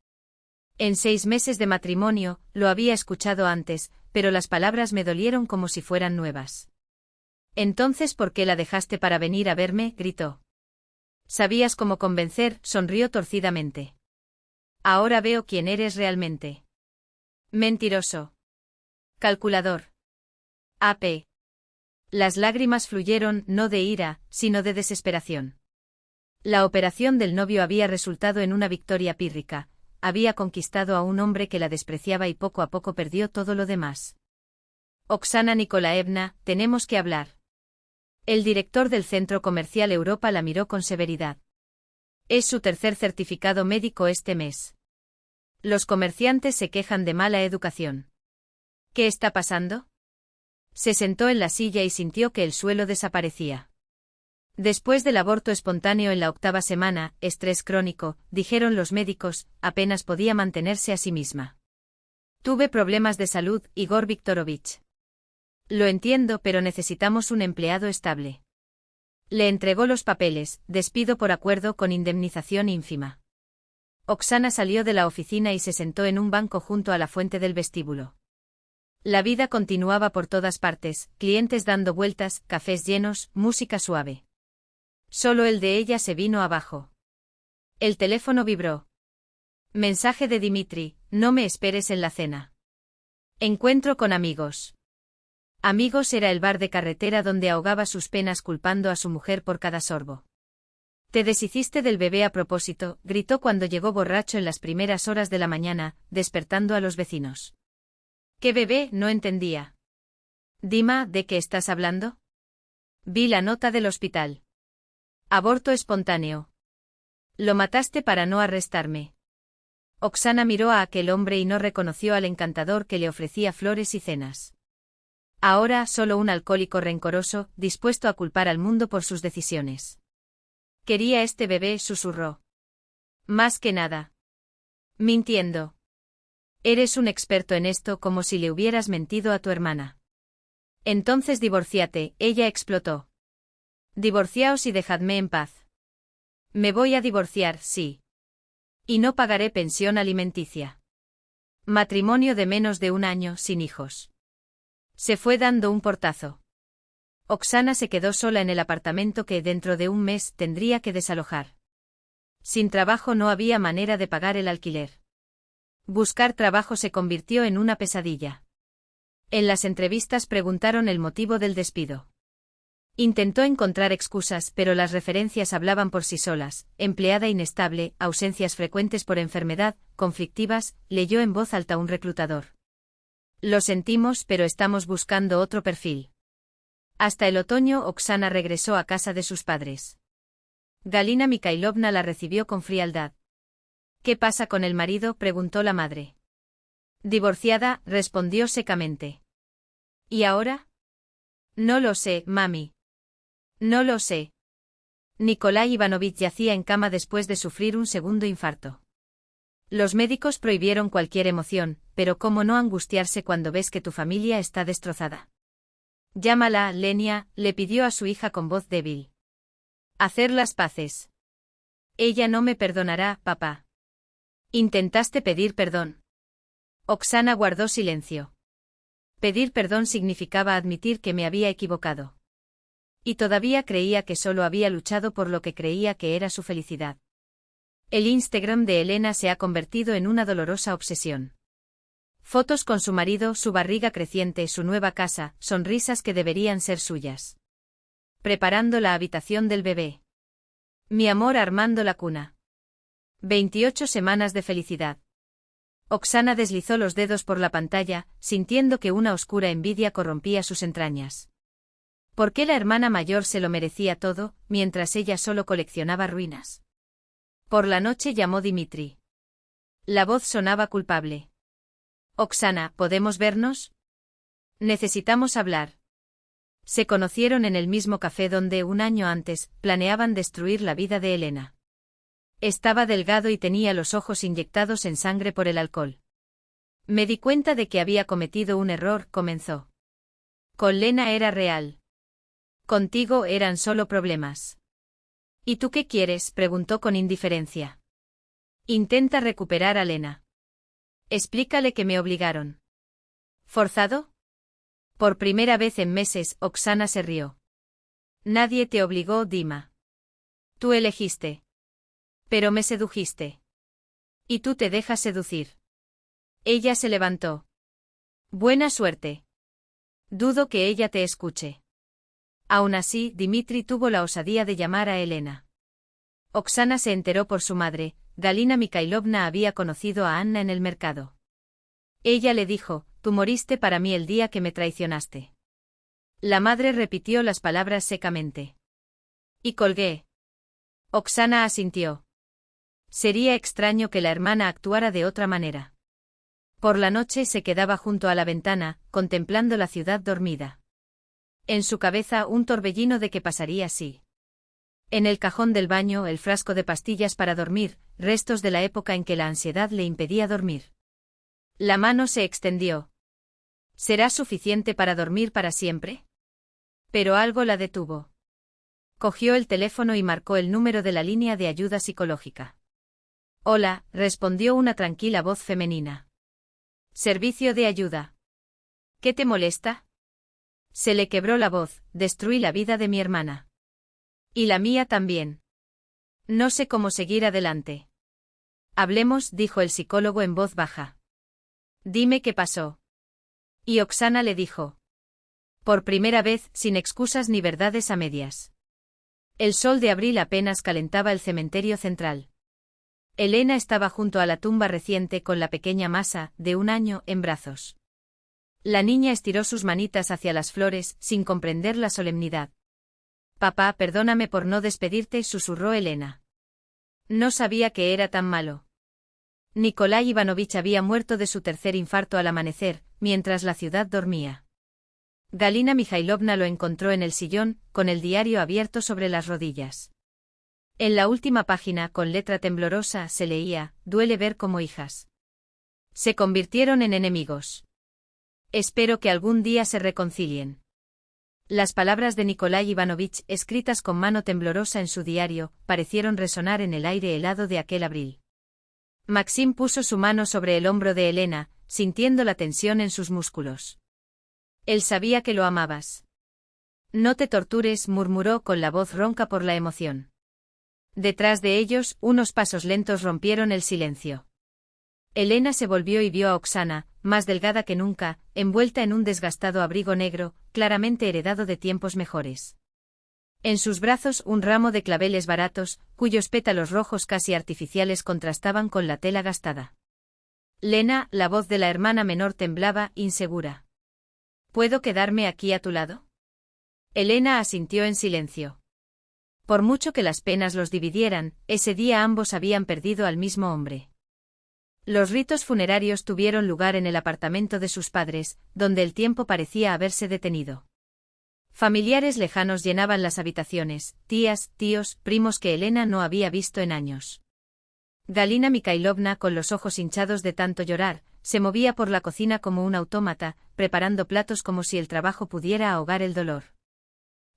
En 6 meses de matrimonio, lo había escuchado antes, pero las palabras me dolieron como si fueran nuevas. Entonces, ¿por qué la dejaste para venir a verme? Gritó. Sabías cómo convencer, sonrió torcidamente. Ahora veo quién eres realmente. Mentiroso. Calculador. AP. Las lágrimas fluyeron, no de ira, sino de desesperación. La operación del novio había resultado en una victoria pírrica. Había conquistado a un hombre que la despreciaba y poco a poco perdió todo lo demás. Oksana Nikolaevna, tenemos que hablar. El director del Centro Comercial Europa la miró con severidad. Es su tercer certificado médico este mes. Los comerciantes se quejan de mala educación. ¿Qué está pasando? Se sentó en la silla y sintió que el suelo desaparecía. Después del aborto espontáneo en la 8ª semana, estrés crónico, dijeron los médicos, apenas podía mantenerse a sí misma. Tuve problemas de salud, Igor Viktorovich. Lo entiendo, pero necesitamos un empleado estable. Le entregó los papeles, despido por acuerdo con indemnización ínfima. Oksana salió de la oficina y se sentó en un banco junto a la fuente del vestíbulo. La vida continuaba por todas partes, clientes dando vueltas, cafés llenos, música suave. Solo el de ella se vino abajo. El teléfono vibró. Mensaje de Dimitri, no me esperes en la cena. Encuentro con amigos. Amigos era el bar de carretera donde ahogaba sus penas culpando a su mujer por cada sorbo. Te deshiciste del bebé a propósito, gritó cuando llegó borracho en las primeras horas de la mañana, despertando a los vecinos. ¿Qué bebé? No entendía. Dima, ¿de qué estás hablando? Vi la nota del hospital. Aborto espontáneo. Lo mataste para no arrestarme. Oksana miró a aquel hombre y no reconoció al encantador que le ofrecía flores y cenas. Ahora solo un alcohólico rencoroso, dispuesto a culpar al mundo por sus decisiones. Quería este bebé, susurró. Más que nada. Mintiendo. Eres un experto en esto, como si le hubieras mentido a tu hermana. Entonces divórciate, ella explotó. Divorciaos y dejadme en paz. Me voy a divorciar, sí. Y no pagaré pensión alimenticia. Matrimonio de menos de 1 año, sin hijos. Se fue dando un portazo. Oksana se quedó sola en el apartamento que dentro de 1 mes tendría que desalojar. Sin trabajo no había manera de pagar el alquiler. Buscar trabajo se convirtió en una pesadilla. En las entrevistas preguntaron el motivo del despido. Intentó encontrar excusas, pero las referencias hablaban por sí solas: empleada inestable, ausencias frecuentes por enfermedad, conflictivas, leyó en voz alta un reclutador. Lo sentimos, pero estamos buscando otro perfil. Hasta el otoño, Oksana regresó a casa de sus padres. Galina Mikhailovna la recibió con frialdad. ¿Qué pasa con el marido?, preguntó la madre. Divorciada, respondió secamente. ¿Y ahora? No lo sé, mami. No lo sé. Nikolai Ivanovich yacía en cama después de sufrir un segundo infarto. Los médicos prohibieron cualquier emoción, pero ¿cómo no angustiarse cuando ves que tu familia está destrozada? Llámala, Lenia, le pidió a su hija con voz débil. Hacer las paces. Ella no me perdonará, papá. Intentaste pedir perdón. Oksana guardó silencio. Pedir perdón significaba admitir que me había equivocado. Y todavía creía que solo había luchado por lo que creía que era su felicidad. El Instagram de Elena se ha convertido en una dolorosa obsesión. Fotos con su marido, su barriga creciente, su nueva casa, sonrisas que deberían ser suyas. Preparando la habitación del bebé. Mi amor armando la cuna. 28 semanas de felicidad. Oksana deslizó los dedos por la pantalla, sintiendo que una oscura envidia corrompía sus entrañas. ¿Por qué la hermana mayor se lo merecía todo, mientras ella solo coleccionaba ruinas? Por la noche llamó Dimitri. La voz sonaba culpable. Oksana, ¿podemos vernos? Necesitamos hablar. Se conocieron en el mismo café donde, un año antes, planeaban destruir la vida de Elena. Estaba delgado y tenía los ojos inyectados en sangre por el alcohol. Me di cuenta de que había cometido un error, comenzó. Con Lena era real. Contigo eran solo problemas. ¿Y tú qué quieres?, preguntó con indiferencia. Intenta recuperar a Lena. Explícale que me obligaron. ¿Forzado? Por primera vez en meses, Oksana se rió. Nadie te obligó, Dima. Tú elegiste. Pero me sedujiste. Y tú te dejas seducir. Ella se levantó. Buena suerte. Dudo que ella te escuche. Aún así, Dimitri tuvo la osadía de llamar a Elena. Oksana se enteró por su madre. Galina Mikhailovna había conocido a Anna en el mercado. Ella le dijo, tú moriste para mí el día que me traicionaste. La madre repitió las palabras secamente. Y colgué. Oksana asintió. Sería extraño que la hermana actuara de otra manera. Por la noche se quedaba junto a la ventana, contemplando la ciudad dormida. En su cabeza un torbellino de qué pasaría si. En el cajón del baño el frasco de pastillas para dormir, restos de la época en que la ansiedad le impedía dormir. La mano se extendió. ¿Será suficiente para dormir para siempre? Pero algo la detuvo. Cogió el teléfono y marcó el número de la línea de ayuda psicológica. Hola, respondió una tranquila voz femenina. Servicio de ayuda. ¿Qué te molesta? Se le quebró la voz, destruí la vida de mi hermana. Y la mía también. No sé cómo seguir adelante. Hablemos, dijo el psicólogo en voz baja. Dime qué pasó. Y Oksana le dijo. Por primera vez, sin excusas ni verdades a medias. El sol de abril apenas calentaba el cementerio central. Elena estaba junto a la tumba reciente con la pequeña Masa, de 1 año, en brazos. La niña estiró sus manitas hacia las flores, sin comprender la solemnidad. Papá, perdóname por no despedirte, susurró Elena. No sabía que era tan malo. Nikolai Ivanovich había muerto de su tercer infarto al amanecer, mientras la ciudad dormía. Galina Mikhailovna lo encontró en el sillón, con el diario abierto sobre las rodillas. En la última página, con letra temblorosa, se leía, duele ver cómo hijas se convirtieron en enemigos. Espero que algún día se reconcilien. Las palabras de Nikolai Ivanovich, escritas con mano temblorosa en su diario, parecieron resonar en el aire helado de aquel abril. Maxim puso su mano sobre el hombro de Elena, sintiendo la tensión en sus músculos. Él sabía que lo amabas. No te tortures, murmuró con la voz ronca por la emoción. Detrás de ellos, unos pasos lentos rompieron el silencio. Elena se volvió y vio a Oksana, más delgada que nunca, envuelta en un desgastado abrigo negro, claramente heredado de tiempos mejores. En sus brazos un ramo de claveles baratos, cuyos pétalos rojos casi artificiales contrastaban con la tela gastada. Lena, la voz de la hermana menor temblaba, insegura. ¿Puedo quedarme aquí a tu lado? Elena asintió en silencio. Por mucho que las penas los dividieran, ese día ambos habían perdido al mismo hombre. Los ritos funerarios tuvieron lugar en el apartamento de sus padres, donde el tiempo parecía haberse detenido. Familiares lejanos llenaban las habitaciones, tías, tíos, primos que Elena no había visto en años. Galina Mikhailovna, con los ojos hinchados de tanto llorar, se movía por la cocina como un autómata, preparando platos como si el trabajo pudiera ahogar el dolor.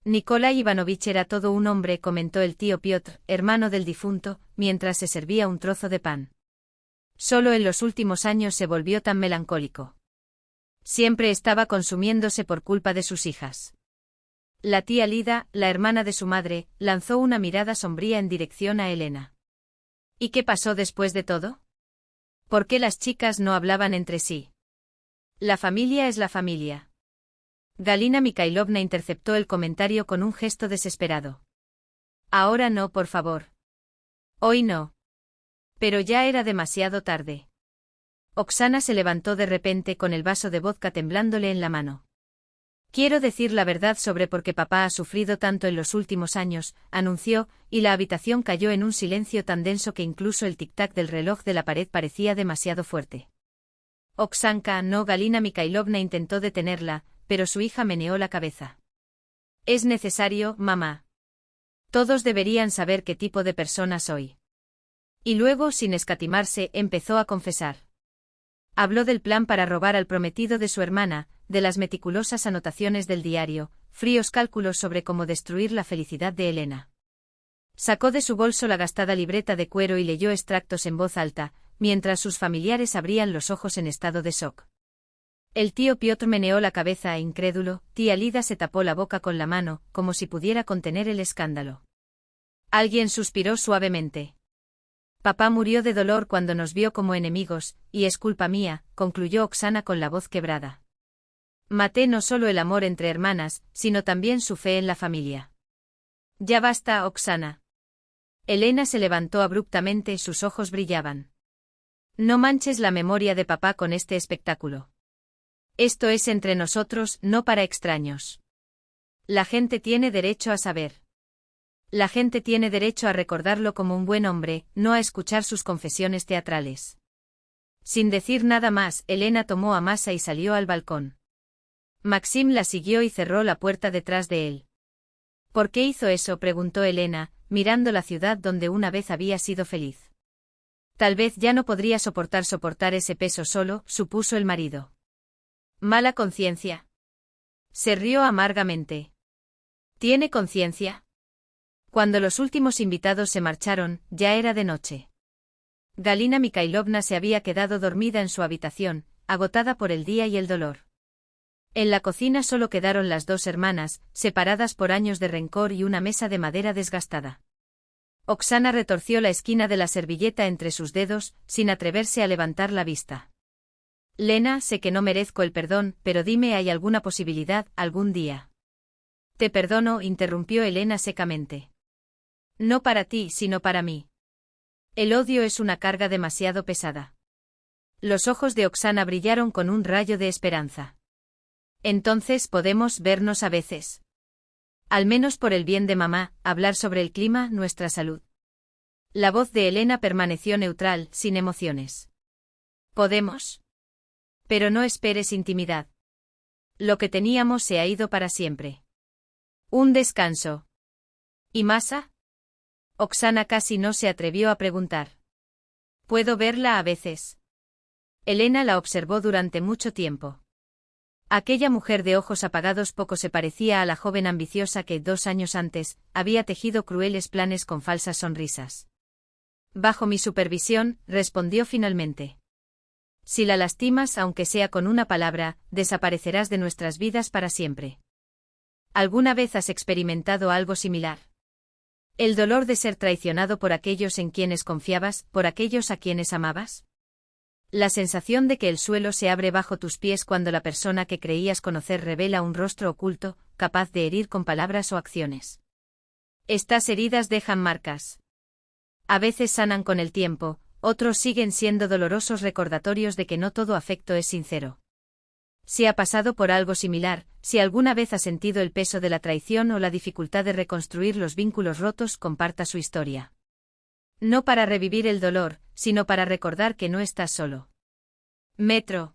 Nikolai Ivanovich era todo un hombre, comentó el tío Piotr, hermano del difunto, mientras se servía un trozo de pan. Solo en los últimos años se volvió tan melancólico. Siempre estaba consumiéndose por culpa de sus hijas. La tía Lida, la hermana de su madre, lanzó una mirada sombría en dirección a Elena. ¿Y qué pasó después de todo? ¿Por qué las chicas no hablaban entre sí? La familia es la familia. Galina Mikhailovna interceptó el comentario con un gesto desesperado. Ahora no, por favor. Hoy no. Pero ya era demasiado tarde. Oksana se levantó de repente con el vaso de vodka temblándole en la mano. Quiero decir la verdad sobre por qué papá ha sufrido tanto en los últimos años, anunció, y la habitación cayó en un silencio tan denso que incluso el tic-tac del reloj de la pared parecía demasiado fuerte. Oksanka, no. Galina Mikhailovna intentó detenerla, pero su hija meneó la cabeza. Es necesario, mamá. Todos deberían saber qué tipo de persona soy. Y luego, sin escatimarse, empezó a confesar. Habló del plan para robar al prometido de su hermana, de las meticulosas anotaciones del diario, fríos cálculos sobre cómo destruir la felicidad de Elena. Sacó de su bolso la gastada libreta de cuero y leyó extractos en voz alta, mientras sus familiares abrían los ojos en estado de shock. El tío Piotr meneó la cabeza incrédulo, tía Lida se tapó la boca con la mano, como si pudiera contener el escándalo. Alguien suspiró suavemente. Papá murió de dolor cuando nos vio como enemigos, y es culpa mía, concluyó Oksana con la voz quebrada. Maté no solo el amor entre hermanas, sino también su fe en la familia. Ya basta, Oksana. Elena se levantó abruptamente y sus ojos brillaban. No manches la memoria de papá con este espectáculo. Esto es entre nosotros, no para extraños. La gente tiene derecho a saber. La gente tiene derecho a recordarlo como un buen hombre, no a escuchar sus confesiones teatrales. Sin decir nada más, Elena tomó a Masa y salió al balcón. Maxim la siguió y cerró la puerta detrás de él. ¿Por qué hizo eso?, preguntó Elena, mirando la ciudad donde una vez había sido feliz. Tal vez ya no podría soportar ese peso solo, supuso el marido. Mala conciencia. Se rió amargamente. ¿Tiene conciencia? Cuando los últimos invitados se marcharon, ya era de noche. Galina Mikhailovna se había quedado dormida en su habitación, agotada por el día y el dolor. En la cocina solo quedaron las dos hermanas, separadas por años de rencor y una mesa de madera desgastada. Oksana retorció la esquina de la servilleta entre sus dedos, sin atreverse a levantar la vista. Lena, sé que no merezco el perdón, pero dime, ¿hay alguna posibilidad, algún día? Te perdono, interrumpió Elena secamente. No para ti, sino para mí. El odio es una carga demasiado pesada. Los ojos de Oksana brillaron con un rayo de esperanza. Entonces podemos vernos a veces. Al menos por el bien de mamá, hablar sobre el clima, nuestra salud. La voz de Elena permaneció neutral, sin emociones. ¿Podemos? Pero no esperes intimidad. Lo que teníamos se ha ido para siempre. Un descanso. ¿Y Masa? Oksana casi no se atrevió a preguntar. ¿Puedo verla a veces? Elena la observó durante mucho tiempo. Aquella mujer de ojos apagados poco se parecía a la joven ambiciosa que, 2 años antes, había tejido crueles planes con falsas sonrisas. Bajo mi supervisión, respondió finalmente. Si la lastimas, aunque sea con una palabra, desaparecerás de nuestras vidas para siempre. ¿Alguna vez has experimentado algo similar? ¿El dolor de ser traicionado por aquellos en quienes confiabas, por aquellos a quienes amabas? La sensación de que el suelo se abre bajo tus pies cuando la persona que creías conocer revela un rostro oculto, capaz de herir con palabras o acciones. Estas heridas dejan marcas. A veces sanan con el tiempo, otros siguen siendo dolorosos recordatorios de que no todo afecto es sincero. Si ha pasado por algo similar, si alguna vez ha sentido el peso de la traición o la dificultad de reconstruir los vínculos rotos, comparta su historia. No para revivir el dolor, sino para recordar que no estás solo. Metro.